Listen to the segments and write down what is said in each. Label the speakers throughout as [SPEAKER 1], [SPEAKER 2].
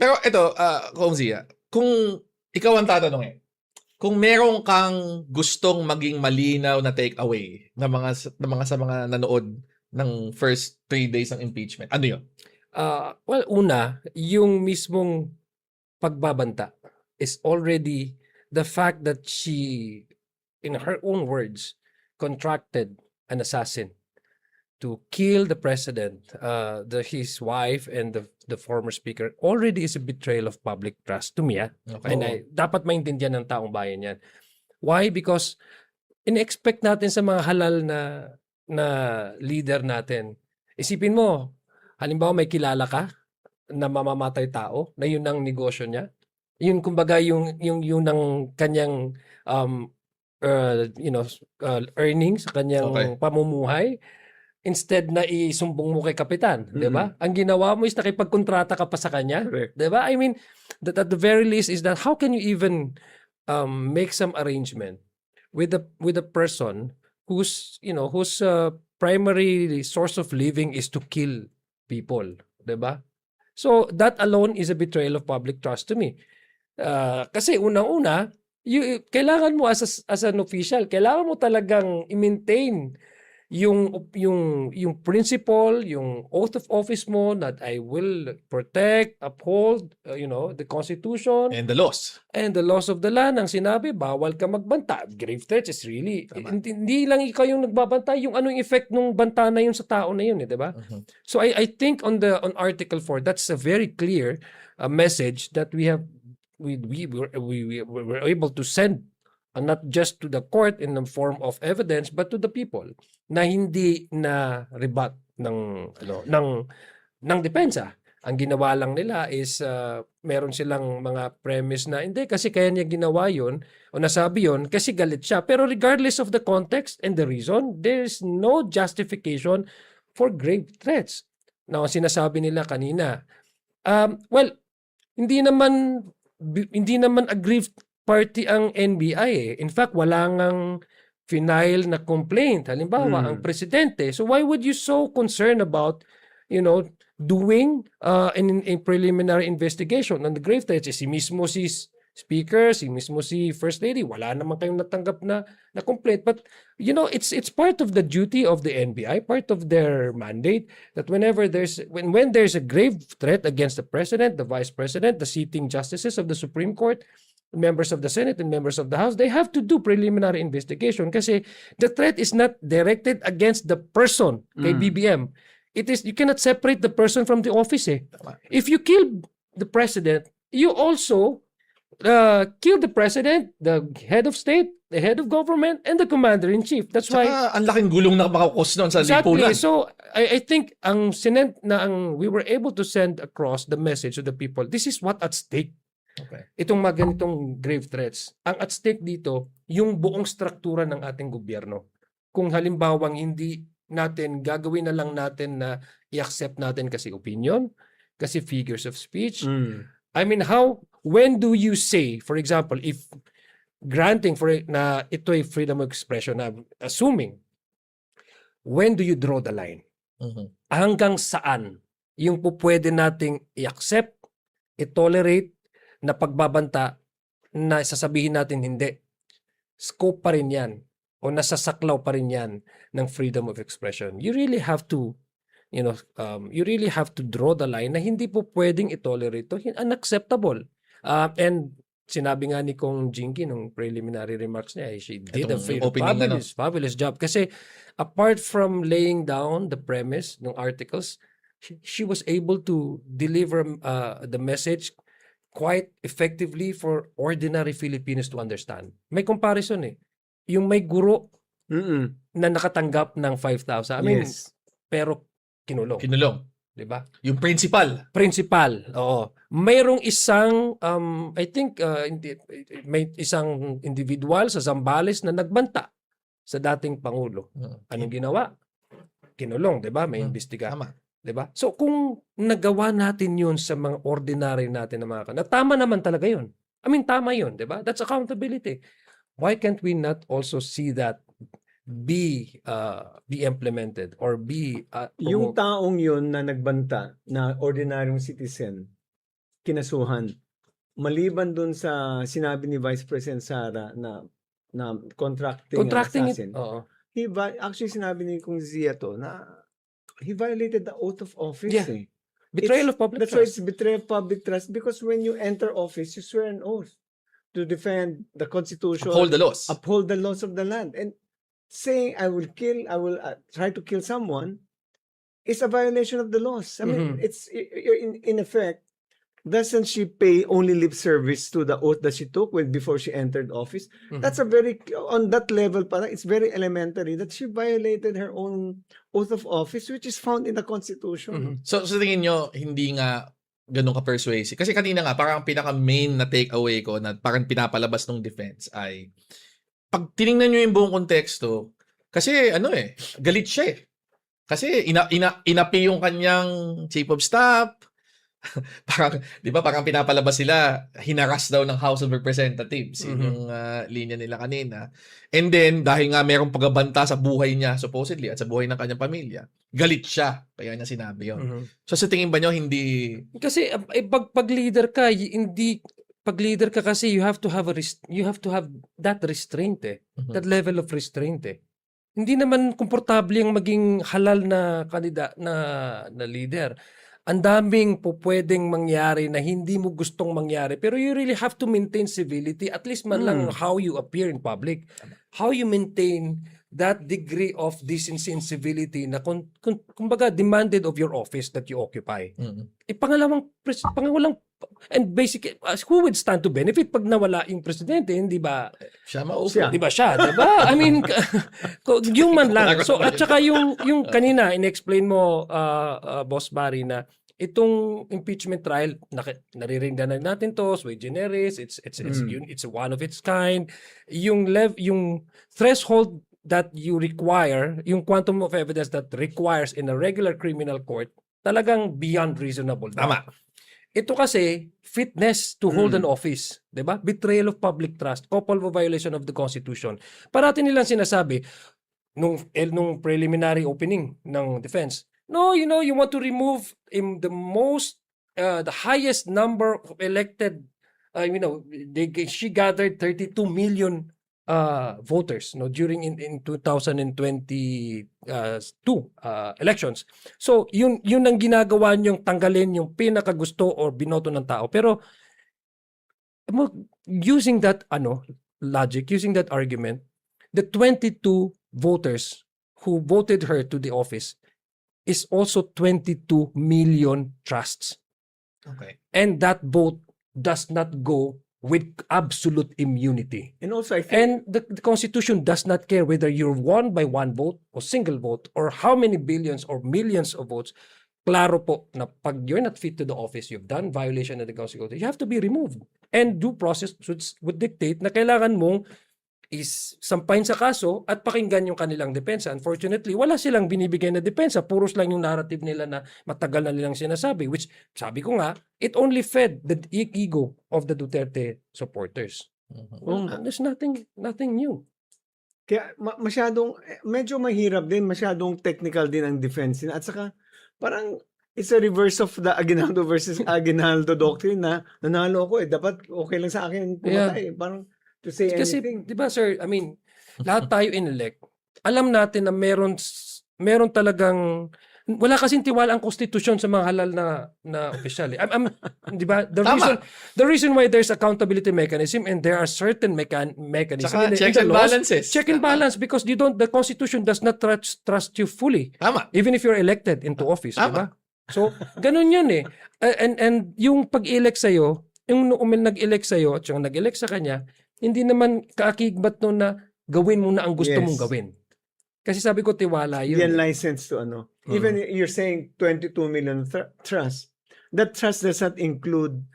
[SPEAKER 1] Pero ito, Kung Zia, kung ikaw ang tatanungin, kung meron kang gustong maging malinaw na take away sa mga nanood ng first 3 days ng impeachment, ano yun?
[SPEAKER 2] Well, una, yung mismong pagbabanta is already the fact that she, in her own words, contracted an assassin to kill the president, his wife, and the former speaker already is a betrayal of public trust to me. And dapat maintindihan ng taong bayan yan. Why? Because in-expect natin sa mga halal na leader natin. Isipin mo, halimbawa may kilala ka na mamamatay tao, na yun ang negosyo niya. Yun kumbaga yung ng kanyang earnings sa kanyang pamumuhay. Instead na isumbong mo kay kapitan, 'di ba? Ang ginawa mo is nakipagkontrata ka pa sa kanya, 'di ba? I mean, that at the very least is that how can you even make some arrangement with the person whose primary source of living is to kill people, 'di ba? So that alone is a betrayal of public trust to me. Kasi unang-una, kailangan mo as an official, kailangan mo talagang i-maintain yung principle, yung oath of office mo that I will protect, uphold, the Constitution
[SPEAKER 1] And the laws.
[SPEAKER 2] and the laws of the land. Ang sinabi, bawal ka magbanta. Grave threats is really, hindi lang ikaw yung nagbabanta, yung anong effect nung banta na yun sa tao na yun, di ba? So I think on Article 4, that's a very clear message that we were able to send, not just to the court in the form of evidence, but to the people, na hindi na rebut ng depensa. Ang ginawa lang nila is meron silang mga premise na hindi kasi kaya niya ginawa yun o nasabi yun kasi galit siya. Pero regardless of the context and the reason, there's no justification for grave threats. Now, sinasabi nila kanina, well, hindi naman aggrieved party ang NBI eh. In fact, wala ngang final na complaint. Halimbawa, ang presidente. So why would you so concerned about, doing a preliminary investigation on the grave threats? Si mismo si Speaker, si mismo si First Lady, wala naman kayong natanggap na complaint. But, it's part of the duty of the NBI, part of their mandate, that when there's a grave threat against the President, the Vice President, the sitting justices of the Supreme Court, members of the Senate and members of the House, they have to do preliminary investigation kasi the threat is not directed against the person, kay BBM. It is, you cannot separate the person from the office eh. If you kill the president, you also kill the president, the head of state, the head of government, and the commander-in-chief. That's why
[SPEAKER 1] ang laking gulong na makakos noon sa lipunan.
[SPEAKER 2] So I think we were able to send across the message to the people. This is what at stake.
[SPEAKER 1] Okay.
[SPEAKER 2] Itong mga ganitong grave threats. Ang at stake dito, yung buong struktura ng ating gobyerno. Kung halimbawang hindi natin, gagawin na lang natin na i-accept natin kasi opinion, kasi figures of speech. I mean, when do you say, for example, if granting na ito ay freedom of expression, assuming, when do you draw the line? Hanggang saan yung pwede nating i-accept, i-tolerate, na pagbabanta na sasabihin natin hindi. Scope pa rin yan o nasasaklaw pa rin yan ng freedom of expression. You really have to draw the line na hindi po pwedeng i-tolerate ito. Unacceptable. And sinabi nga ni Kong Jinky nung preliminary remarks niya, she did a fabulous job. Kasi apart from laying down the premise ng articles, she was able to deliver the message quite effectively for ordinary Filipinos to understand. May comparison eh. Yung may guro na nakatanggap ng 5,000. I mean, pero kinulong. Di ba?
[SPEAKER 1] Yung principal,
[SPEAKER 2] oo. Mayroong isang, I think, may isang individual sa Zambales na nagbanta sa dating Pangulo. Anong ginawa? Kinulong, di ba? May imbestiga.
[SPEAKER 1] Tama.
[SPEAKER 2] Diba? So kung nagawa natin yun sa mga ordinary natin na mga tama naman talaga yun. I mean, tama yun, diba? That's accountability. Why can't we not also see that be implemented or be
[SPEAKER 3] yung taong yun na nagbanta na ordinaryong citizen, kinasuhan. Maliban dun sa sinabi ni Vice President Sara na contracting assassin.
[SPEAKER 2] Oo.
[SPEAKER 3] Actually sinabi ni Kung Zia to na he violated the oath of office.
[SPEAKER 2] Yeah.
[SPEAKER 3] Eh.
[SPEAKER 2] Betrayal of public
[SPEAKER 3] That's why
[SPEAKER 2] trust.
[SPEAKER 3] it's betrayal of public trust, because when you enter office, you swear an oath to defend the Constitution,
[SPEAKER 1] Uphold the laws.
[SPEAKER 3] uphold the laws of the land. And saying I will try to kill someone is a violation of the laws. I mean, it's in effect, doesn't she pay only lip service to the oath that she took before she entered office? That's a very, on that level, it's very elementary that she violated her own oath of office, which is found in the Constitution.
[SPEAKER 1] So sa tingin nyo, hindi nga ganun ka-persuasive? Kasi kanina nga, parang ang pinaka-main na takeaway ko na parang pinapalabas ng defense ay pag tiningnan nyo yung buong konteksto, kasi galit siya eh. Kasi inapi yung kanyang chief of staff, parang, di ba, parang pinapalabas sila, hinaras daw ng House of Representatives. Yung linya nila kanina. And then, dahil nga merong pagbabanta sa buhay niya, supposedly, at sa buhay ng kanyang pamilya, galit siya. Kaya niya sinabi yun. So, sa tingin ba nyo, hindi...
[SPEAKER 2] Kasi, pag leader ka, pag leader ka kasi, you have to have that restraint eh. That level of restraint eh. Hindi naman komportable yung maging halal na kandidat na leader. Ang daming po pwedeng mangyari na hindi mo gustong mangyari, pero you really have to maintain civility, at least man lang how you appear in public. How you maintain that degree of decency and civility na kumbaga demanded of your office that you occupy. Pangalawang, and basically, who would stand to benefit pag nawala yung presidente, hindi ba?
[SPEAKER 1] Siya maupo.
[SPEAKER 2] Di ba siya? Di ba? I mean, yung man lang. So, at saka yung kanina, in-explain mo, Boss Barry, na itong impeachment trial, nariringgan natin to, sui generis, it's one of its kind. Yung threshold that you require, yung quantum of evidence that requires in a regular criminal court, talagang beyond reasonable.
[SPEAKER 1] Tama.
[SPEAKER 2] Ito kasi, fitness to hold an office. Diba? Betrayal of public trust, culpable violation of the Constitution. Parati nilang sinasabi, nung preliminary opening ng defense, no, you want to remove the highest number of elected, she gathered 32 million voters during in 2022 elections. So yun ang ginagawa niyong tanggalin yung pinakagusto or binoto ng tao. Pero using that logic, using that argument, the 22 voters who voted her to the office is also 22 million trusts.
[SPEAKER 1] Okay.
[SPEAKER 2] And that vote does not go with absolute immunity.
[SPEAKER 3] And also, I think...
[SPEAKER 2] And the Constitution does not care whether you're won by one vote or single vote or how many billions or millions of votes. Klaro po na pag you're not fit to the office, you've done violation of the Constitution, you have to be removed. And due process would dictate na kailangan mong sampahin sa kaso at pakinggan yung kanilang depensa. Unfortunately, wala silang binibigay na depensa. Puros lang yung narrative nila na matagal na nilang sinasabi. Which, sabi ko nga, it only fed the ego of the Duterte supporters. There's nothing new.
[SPEAKER 3] Kaya medyo mahirap din, masyadong technical din ang defense. At saka, parang it's a reverse of the Aguinaldo versus Aguinaldo doctrine na nanalo ako dapat okay lang sa akin pumatay. Parang to say
[SPEAKER 2] kasi,
[SPEAKER 3] anything.
[SPEAKER 2] Di ba sir, I mean, lahat tayo in-elect. Alam natin na meron talagang, wala kasing tiwala ang konstitusyon sa mga halal na opisyal. Di ba? The reason why there's accountability mechanism and there are certain mechanisms.
[SPEAKER 1] Saka checks and balances.
[SPEAKER 2] Check and balance because the Constitution does not trust you fully.
[SPEAKER 1] Tama.
[SPEAKER 2] Even if you're elected into office. Di ba? So, ganun yun eh. And yung pag-elect sa'yo, yung nag-elect sa'yo at yung nag-elect sa kanya, hindi naman kaakigbat nun na gawin mo na ang gusto mong gawin. Kasi sabi ko, tiwala yun.
[SPEAKER 3] Yan license to Even you're saying 22 million trust. That trust does not include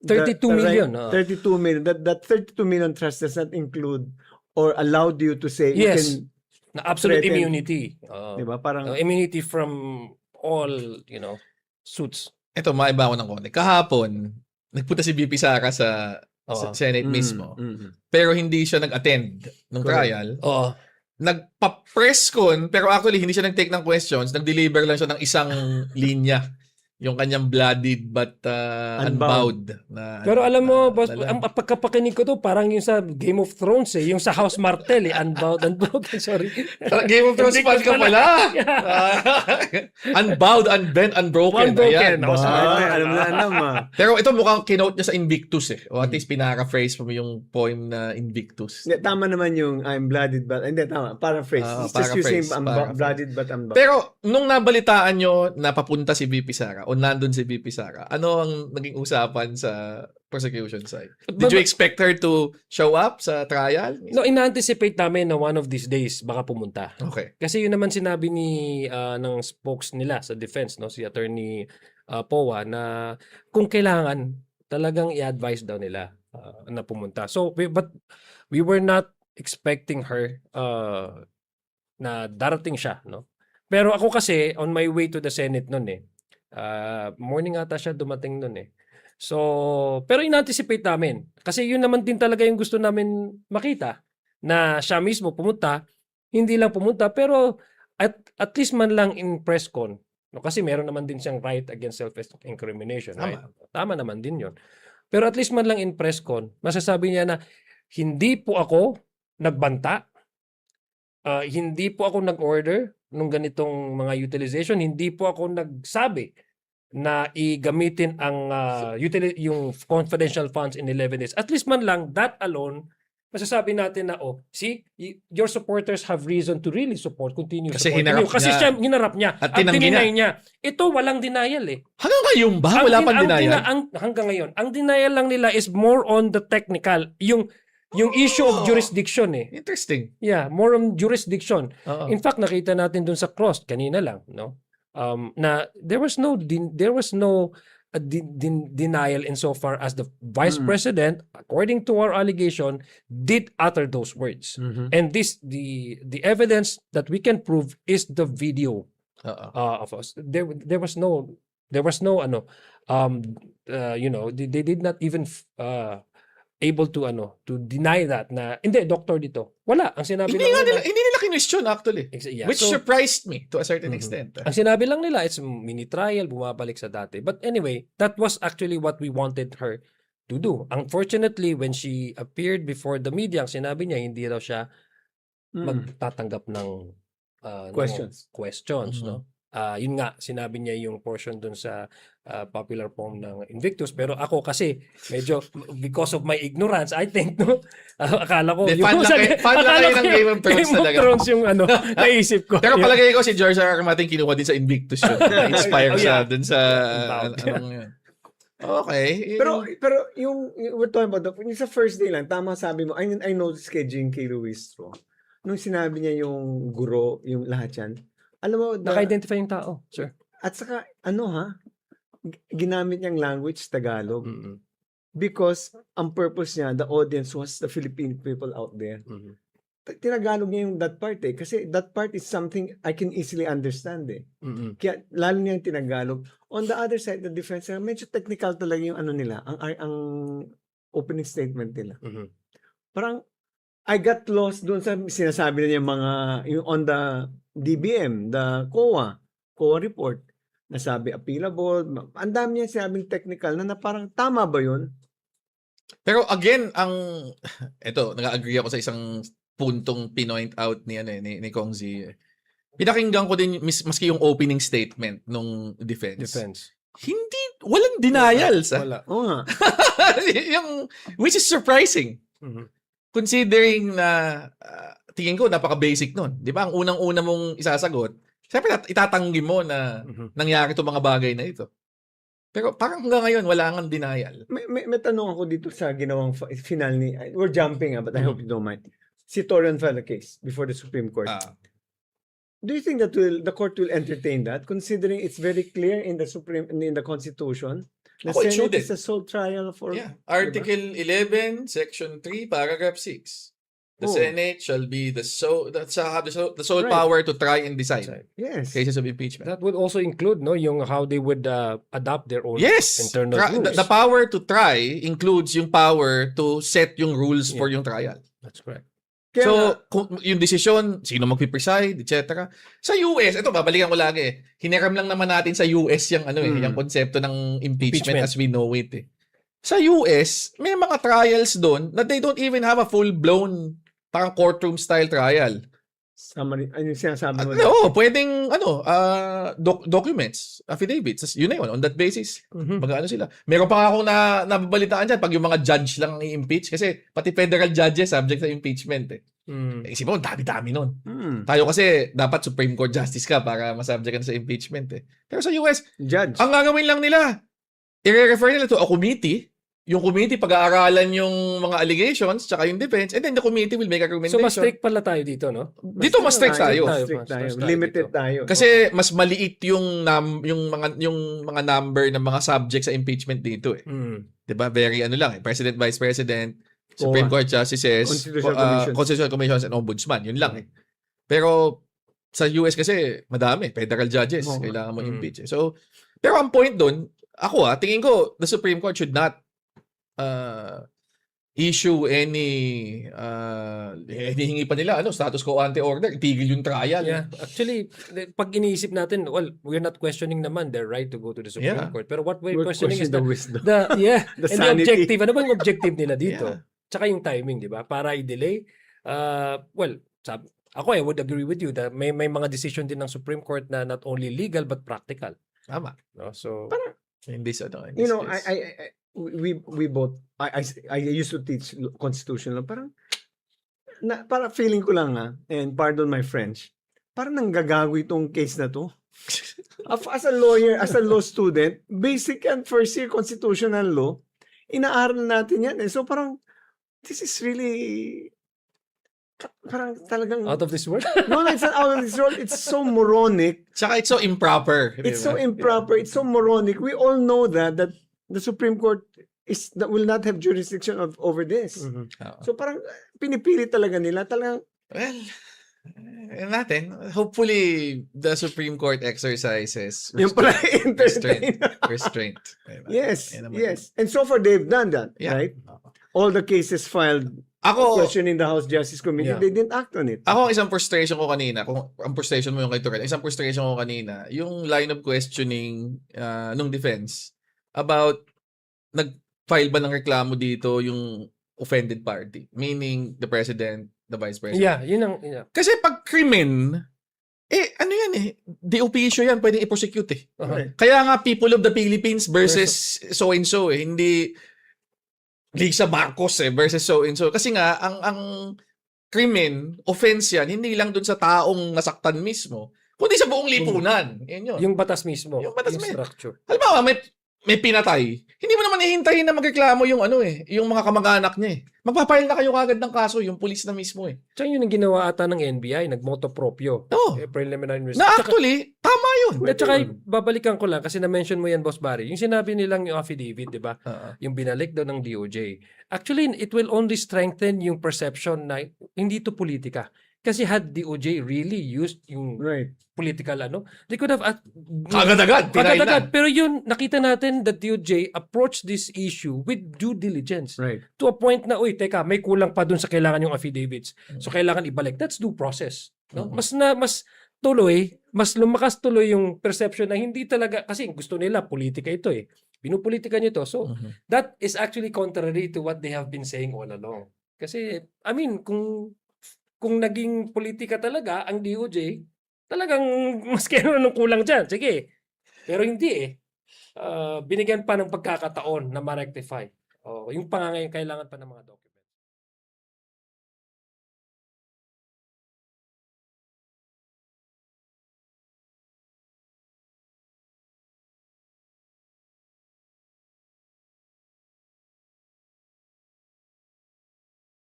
[SPEAKER 2] 32 million.
[SPEAKER 3] 32 million. That 32 million trust does not include or allowed you to say you can
[SPEAKER 2] na absolute
[SPEAKER 3] threaten,
[SPEAKER 2] immunity.
[SPEAKER 3] Diba? Parang
[SPEAKER 2] immunity from all, suits.
[SPEAKER 1] Ito, maiba ako ng konti. Kahapon, nagpunta si VP Sara sa Senate mismo. Pero hindi siya nag-attend ng trial. Nagpa-press con, pero actually hindi siya nag-take ng questions. Nag-deliver lang siya ng isang linya. yung kanyang bloodied but unbowed.
[SPEAKER 2] Pero alam mo, boss,
[SPEAKER 1] na-
[SPEAKER 2] ang pagkapakinig ko to, parang yung sa Game of Thrones yung sa House Martell unbound, unbroken, sorry.
[SPEAKER 1] Game of Thrones
[SPEAKER 2] Hindi ko
[SPEAKER 1] fan ka pala. Unbowed, unbent, unbroken.
[SPEAKER 2] Unbroken.
[SPEAKER 1] Ayan.
[SPEAKER 2] Oh, sorry.
[SPEAKER 3] Alam na alam
[SPEAKER 1] Pero ito mukhang kinote niya sa Invictus O at least pinaka-phrase mo yung poem na Invictus.
[SPEAKER 3] Hindi, tama naman yung I'm blooded but hindi tama, paraphrase. It's just using
[SPEAKER 1] paraphrase.
[SPEAKER 3] blooded but unbound.
[SPEAKER 1] Pero nung nabalitaan nyo na papunta si VP Sara o nandun si VP Sara, ano ang naging usapan sa prosecution side? Did you expect her to show up sa trial?
[SPEAKER 2] No, ina-anticipate namin na one of these days baka pumunta.
[SPEAKER 1] Okay.
[SPEAKER 2] Kasi yun naman sinabi ng spokes nila sa defense, no, si Attorney Powa, na kung kailangan talagang i-advise daw nila na pumunta. So but we were not expecting her na darating siya, no. Pero ako kasi on my way to the Senate noon morning ata siya dumating noon So, pero in-anticipate namin. Kasi yun naman din talaga yung gusto namin makita, na siya mismo pumunta, hindi lang pumunta, pero at least man lang in press con. No, kasi meron naman din siyang right against self-incrimination. Right? Tama naman din yun. Pero at least man lang in press con, masasabi niya na hindi po ako nagbanta, hindi po ako nag-order nung ganitong mga utilization, hindi po ako nagsabi na igamitin ang yung confidential funds in 11 days. At least man lang, that alone, masasabi natin na, see, your supporters have reason to really continue
[SPEAKER 1] Kasi
[SPEAKER 2] supporting
[SPEAKER 1] hinarap
[SPEAKER 2] you. Kasi
[SPEAKER 1] niya.
[SPEAKER 2] siya, hinarap niya.
[SPEAKER 1] At
[SPEAKER 2] At dinay niya. Ito, walang denial
[SPEAKER 1] Hanggang ngayon ba? Wala pang denial?
[SPEAKER 2] Hanggang ngayon. Ang denial lang nila is more on the technical. Yung issue of jurisdiction
[SPEAKER 1] Interesting.
[SPEAKER 2] Yeah, more on jurisdiction.
[SPEAKER 1] Oo.
[SPEAKER 2] In fact, nakita natin dun sa cross kanina lang, no? Na there was no denial insofar as the vice president, according to our allegation, did utter those words. And the evidence that we can prove is the video of us. There was no they did not even able to deny that na hindi doctor dito. Wala, ang sinabi
[SPEAKER 1] Hindi
[SPEAKER 2] lang
[SPEAKER 1] nila kinwestiyon actually.
[SPEAKER 2] Yeah,
[SPEAKER 1] Which
[SPEAKER 2] so,
[SPEAKER 1] surprised me to a certain extent.
[SPEAKER 2] ang sinabi lang nila it's mini trial, bumabalik sa dati. But anyway, that was actually what we wanted her to do. Unfortunately, when she appeared before the media, ang sinabi niya hindi daw siya magtatanggap ng questions, no? Yun nga, sinabi niya yung portion dun sa popular poem ng Invictus. Pero ako kasi, medyo, because of my ignorance, I think, no? Akala ko,
[SPEAKER 1] Fan lang kayo ng Game of Thrones
[SPEAKER 2] Game of
[SPEAKER 1] talaga.
[SPEAKER 2] Thrones yung naisip ko.
[SPEAKER 1] Pero palagay ko si George R. R. Martin kinuha din sa Invictus yun. Na-inspire siya dun sa anong yun. Okay.
[SPEAKER 3] Pero yung we're talking about yung sa first day lang, tama sabi mo, I noticed kay Jean K. Luistro, nung sinabi niya yung guro, yung lahat yan, alam mo,
[SPEAKER 2] Naka-identify yung tao, sir.
[SPEAKER 3] at saka, ginamit niyang language, Tagalog. Because ang purpose niya, the audience was the Philippine people out there. Tinagalog niya yung that part kasi that part is something I can easily understand Kaya lalo niya yung tinagalog. On the other side, the defense, medyo technical talaga yung nila, ang opening statement nila. Parang, I got lost doon sa sinasabi niya yung on the DBM, the COA report, nasabi appealable, ang dami niya sinabing technical na parang tama ba yun?
[SPEAKER 1] Pero again, eto, nag-agree ako sa isang puntong pinoint out ni Kong Z. Pinakinggan ko din maski yung opening statement nung defense. Walang denial sa.
[SPEAKER 2] Wala.
[SPEAKER 3] Oo nga.
[SPEAKER 1] Which is surprising. Considering na tingin ko napaka-basic nun. 'Di ba? Ang unang-una mong isasagot, syempre itatanggi mo na nangyari 'tong mga bagay na ito. Pero parang hanggang ngayon wala nang denial.
[SPEAKER 3] May tanong ako dito sa ginawang final ni, we're jumping but I hope you don't mind. Si Torian filed a case before the Supreme Court. Do you think that the court will entertain that, considering it's very clear in the Constitution? The
[SPEAKER 1] It
[SPEAKER 3] Senate
[SPEAKER 1] shouldn't.
[SPEAKER 3] is a sole trial for...
[SPEAKER 1] Article 11, Section 3, Paragraph 6. The Senate shall be the sole power to try and decide
[SPEAKER 3] Yes.
[SPEAKER 1] cases of impeachment.
[SPEAKER 2] That would also include yung how they would adopt their own
[SPEAKER 1] Yes!
[SPEAKER 2] internal rules.
[SPEAKER 1] The power to try includes yung power to set yung rules for yung trial.
[SPEAKER 2] That's correct.
[SPEAKER 3] Kaya
[SPEAKER 1] So,
[SPEAKER 3] nga,
[SPEAKER 1] yung desisyon, sino magpipreside, etc. Sa US, ito, babalikan ko lagi eh. Hiniram lang naman natin sa US yung, yung konsepto ng impeachment
[SPEAKER 2] Impeachment.
[SPEAKER 1] as we know it eh. Sa US, may mga trials doon na they don't even have a full-blown parang courtroom-style trial.
[SPEAKER 3] summary, ano yung sinasabi mo?
[SPEAKER 1] Oo, pwedeng, documents, affidavits. Yun na yun. On that basis, mag-ano sila. Meron pa nga akong nababalitaan dyan pag yung mga judge lang ang i-impeach. Kasi pati federal judges subject sa impeachment eh. Isipin mo, dami-dami nun. Tayo kasi dapat Supreme Court Justice ka para masubject ka na sa impeachment eh. Pero sa US,
[SPEAKER 3] Judge.
[SPEAKER 1] ang gagawin lang nila, i-refer nila to a committee. Yung committee pag-aaralan yung mga allegations tsaka yung defense, and then the committee will make a
[SPEAKER 2] So,
[SPEAKER 1] recommendation.
[SPEAKER 2] mas strict pala tayo dito, no?
[SPEAKER 1] Dito mas strict tayo.
[SPEAKER 3] Strict tayo.
[SPEAKER 2] Mas tayo
[SPEAKER 3] Limited
[SPEAKER 2] dito.
[SPEAKER 3] tayo.
[SPEAKER 1] Kasi mas maliit yung mga number ng mga subject sa impeachment dito eh. 'Di ba? Very ano lang eh. President, Vice President, Supreme Court Justices, Constitutional Commissions and Ombudsman. Yun lang eh. Pero sa US kasi madami, federal judges, kailangan mo impeach eh. So, pero ang point doon, ako tingin ko the Supreme Court should not issue any hinihingi pa nila status quo ante order, itigil yung trial.
[SPEAKER 2] Yeah. Actually, pag iniisip natin, well, we're not questioning naman their right to go to the Supreme
[SPEAKER 1] Yeah.
[SPEAKER 2] Court. Pero what we're
[SPEAKER 3] We're
[SPEAKER 2] questioning is
[SPEAKER 3] questioning the wisdom.
[SPEAKER 2] the
[SPEAKER 3] The
[SPEAKER 2] and the
[SPEAKER 3] sanity.
[SPEAKER 2] objective. Ano bang objective nila dito?
[SPEAKER 1] Yeah.
[SPEAKER 2] Tsaka yung timing, di ba? Para i-delay. Well, ako I would agree with you that may mga decision din ng Supreme Court na not only legal but practical.
[SPEAKER 1] Tama.
[SPEAKER 2] No? So,
[SPEAKER 1] In this
[SPEAKER 3] You know,
[SPEAKER 1] case.
[SPEAKER 3] we both, I used to teach constitutional, parang feeling ko lang and pardon my French, parang nanggagago itong case na to. As a lawyer, as a law student, basic and first year constitutional law, inaaral natin yan eh. So parang, this is really, parang talagang,
[SPEAKER 2] out of this world?
[SPEAKER 3] no, it's not out of this world. It's so moronic.
[SPEAKER 1] Tsaka it's so improper.
[SPEAKER 3] It's
[SPEAKER 1] di
[SPEAKER 3] so
[SPEAKER 1] ba?
[SPEAKER 3] improper. It's so moronic. We all know that the Supreme Court will not have jurisdiction over this.
[SPEAKER 1] Oo.
[SPEAKER 3] So parang pinipili talaga nila. Talagang,
[SPEAKER 1] Well, natin, hopefully the Supreme Court exercises
[SPEAKER 3] yung pala
[SPEAKER 1] restraint.
[SPEAKER 3] entertain.
[SPEAKER 1] Restraint. Diba?
[SPEAKER 3] Yes,
[SPEAKER 1] Yan naman.
[SPEAKER 3] yes. And so far, they've done that,
[SPEAKER 1] Yeah.
[SPEAKER 3] right? All the cases filed
[SPEAKER 1] Ako,
[SPEAKER 3] questioning the House Justice Committee,
[SPEAKER 2] Yeah.
[SPEAKER 3] they didn't act on it.
[SPEAKER 1] Ako, isang frustration ko kanina, kung ang frustration mo yung kay Torel, isang frustration ko kanina, yung line of questioning nung defense about nag-file ba ng reklamo dito yung offended party, meaning the president, the vice president.
[SPEAKER 2] Yeah, yun ang... Yeah.
[SPEAKER 1] Kasi pag krimen, ano yan de officio yan, pwedeng i-prosecute eh.
[SPEAKER 2] Uh-huh.
[SPEAKER 1] Kaya nga people of the Philippines versus so-and-so hindi Lisa Marcos versus so-and-so. Kasi nga, ang krimen, offense yan, hindi lang dun sa taong nasaktan mismo, kundi sa buong lipunan. Yan yun.
[SPEAKER 2] Yung batas mismo.
[SPEAKER 1] Yung batas
[SPEAKER 2] yung
[SPEAKER 1] mismo.
[SPEAKER 2] structure.
[SPEAKER 1] Halimbawa, may pinatay. Hindi mo naman hihintayin na magreklamo yung yung mga kamag-anak niya eh. Magpapile na kayo kagad ng kaso, yung pulis na mismo eh.
[SPEAKER 2] Tsaka yun ang ginawa ata ng NBI, nag-moto proprio.
[SPEAKER 1] No.
[SPEAKER 2] Preliminary
[SPEAKER 1] Na
[SPEAKER 2] investigation.
[SPEAKER 1] actually, tama yun.
[SPEAKER 2] At saka, babalikan ko lang kasi na-mention mo yan, Boss Barry. Yung sinabi nilang yung affidavit, di ba? Yung binalik daw ng DOJ. Actually, it will only strengthen yung perception na hindi to politika. Kasi had DOJ really used yung
[SPEAKER 3] Right.
[SPEAKER 2] political they could have
[SPEAKER 1] Agad-agad, tinayin na.
[SPEAKER 2] agad-agad. Pero yun, nakita natin that DOJ approached this issue with due diligence.
[SPEAKER 3] Right.
[SPEAKER 2] To a point na, uy, teka, may kulang pa dun sa kailangan yung affidavits. So, kailangan ibalik. That's due process. No? Mas tuloy, mas lumakas tuloy yung perception na hindi talaga, kasi gusto nila, politika ito eh. Binupolitika nyo ito. So, that is actually contrary to what they have been saying all along. Kasi, I mean, kung naging politika talaga ang DOJ, talagang mas kaya nung kulang dyan. Sige. Pero hindi eh. Binigyan pa ng pagkakataon na ma-rectify. Yung pangangailangan pa ng mga documents.